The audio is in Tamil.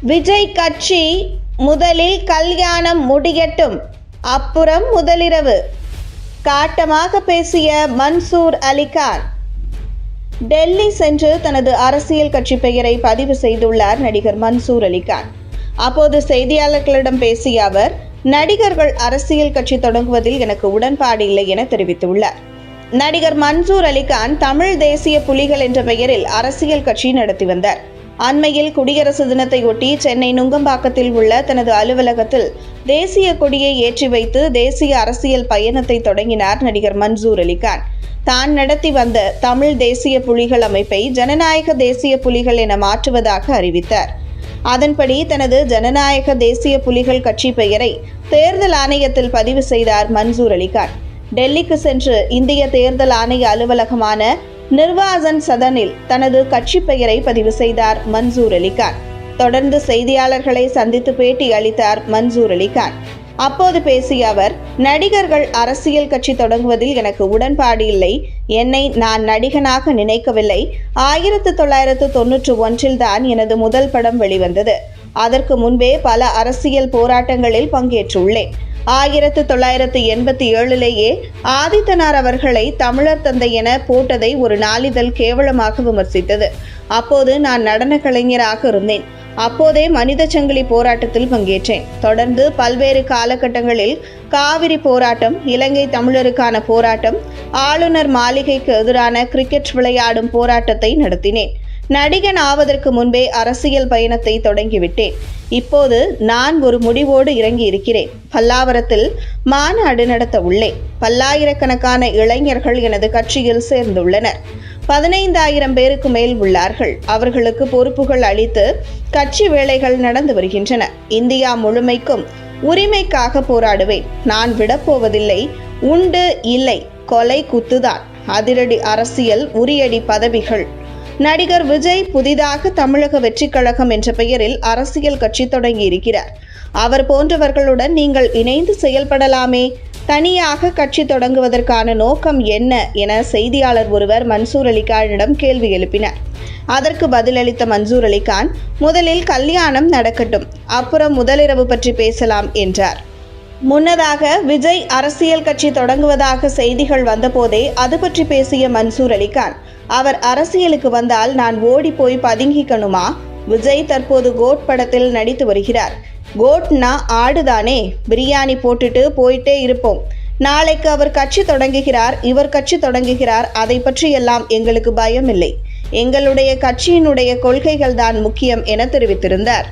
விஜய் கட்சி முதலில் கல்யாணம் முடியட்டும், அப்புறம் முதலிரவு. காட்டமாக பேசிய மன்சூர் அலிகான். டெல்லி சென்று தனது அரசியல் கட்சி பெயரை பதிவு செய்துள்ளார் நடிகர் மன்சூர் அலிகான். அப்போது செய்தியாளர்களிடம் பேசிய அவர், நடிகர்கள் அரசியல் கட்சி தொடங்குவதில் எனக்கு உடன்பாடு இல்லை என தெரிவித்துள்ளார். நடிகர் மன்சூர் அலிகான் தமிழ் தேசிய புலிகள் என்ற பெயரில் அரசியல் கட்சி நடத்தி வந்தார். அண்மையில் குடியரசு தினத்தை ஒட்டி சென்னை நுங்கம்பாக்கத்தில் உள்ள தனது அலுவலகத்தில் தேசிய கொடியை ஏற்றி வைத்து தேசிய அரசியல் பயணத்தை தொடங்கினார் நடிகர் மன்சூர் அலிகான். தான் நடத்தி வந்த தமிழ் தேசிய புலிகள் அமைப்பை ஜனநாயக தேசிய புலிகள் என மாற்றுவதாக அறிவித்தார். அதன்படி தனது ஜனநாயக தேசிய புலிகள் கட்சி பெயரை தேர்தல் ஆணையத்தில் பதிவு செய்தார் மன்சூர் அலிகான். டெல்லிக்கு சென்று இந்திய தேர்தல் ஆணைய அலுவலகமான நிர்வாசன் சதனில் தனது கட்சி பெயரை பதிவு செய்தார் மன்சூர் அலிகான். தொடர்ந்து செய்தியாளர்களை சந்தித்து பேட்டி அளித்தார் மன்சூர் அலிகான். அப்போது பேசிய அவர், நடிகர்கள் அரசியல் கட்சி தொடங்குவதில் எனக்கு உடன்பாடு இல்லை. என்னை நான் நடிகனாக நினைக்கவில்லை. 1991 தான் எனது முதல் படம் வெளிவந்தது. அதற்கு முன்பே பல அரசியல் போராட்டங்களில் பங்கேற்றுள்ளேன். 1987 ஆதித்தனார் அவர்களை தமிழர் தந்தை என போட்டதை ஒரு நாளிதழ் கேவலமாக விமர்சித்தது. அப்போது நான் நடன கலைஞராக இருந்தேன். அப்போதே மனித சங்கிலி போராட்டத்தில் பங்கேற்றேன். தொடர்ந்து பல்வேறு காலகட்டங்களில் காவிரி போராட்டம், இலங்கை தமிழருக்கான போராட்டம், ஆளுநர் மாளிகைக்கு எதிரான கிரிக்கெட் விளையாடும் போராட்டத்தை நடத்தினேன். நடிகன் ஆவதற்கு முன்பே அரசியல் பயணத்தை தொடங்கிவிட்டேன். இப்போது நான் ஒரு முடிவோடு இறங்கி இருக்கிறேன். பல்லாவரத்தில் மாநாடு நடத்த உள்ளேன். பல்லாயிரக்கணக்கான இளைஞர்கள் எனது கட்சியில் சேர்ந்துள்ளனர். 15,000 பேருக்கு மேல் உள்ளார்கள். அவர்களுக்கு பொறுப்புகள் அளித்து கட்சி வேலைகள் நடந்து வருகின்றன. இந்தியா முழுமைக்கும் உரிமைக்காக போராடுவேன். நான் விடப்போவதில்லை. உண்டு இல்லை, கொலை குத்துதான். அதிரடி அரசியல், உரியடி பதவிகள். நடிகர் விஜய் புதிதாக தமிழக வெற்றிக் கழகம் என்ற பெயரில் அரசியல் கட்சி தொடங்கி இருக்கிறார். அவர் போன்றவர்களுடன் நீங்கள் இணைந்து செயல்படலாமே. தனியாக கட்சி தொடங்குவதற்கான நோக்கம் என்ன என செய்தியாளர் ஒருவர் மன்சூர் அலிகானிடம் கேள்வி எழுப்பினார். அதற்கு பதிலளித்த மன்சூர் அலிகான், முதலில் கல்யாணம் நடக்கட்டும், அப்புறம் முதலிரவு பற்றி பேசலாம் என்றார். முன்னதாக விஜய் அரசியல் கட்சி தொடங்குவதாக செய்திகள் வந்தபோதே அது பற்றி பேசிய மன்சூர் அலிகான், அவர் அரசியலுக்கு வந்தால் நான் ஓடி போய் பதுங்கிக்கணுமா? விஜய் தற்போது கோட் படத்தில் நடித்து வருகிறார். கோட்னா ஆடுதானே, பிரியாணி போட்டுட்டு போயிட்டே இருப்போம். நாளைக்கு அவர் கட்சி தொடங்குகிறார், இவர் கட்சி தொடங்குகிறார், அதை பற்றியெல்லாம் எங்களுக்கு பயம் இல்லை. எங்களுடைய கட்சியினுடைய கொள்கைகள் தான் முக்கியம் என தெரிவித்திருந்தார்.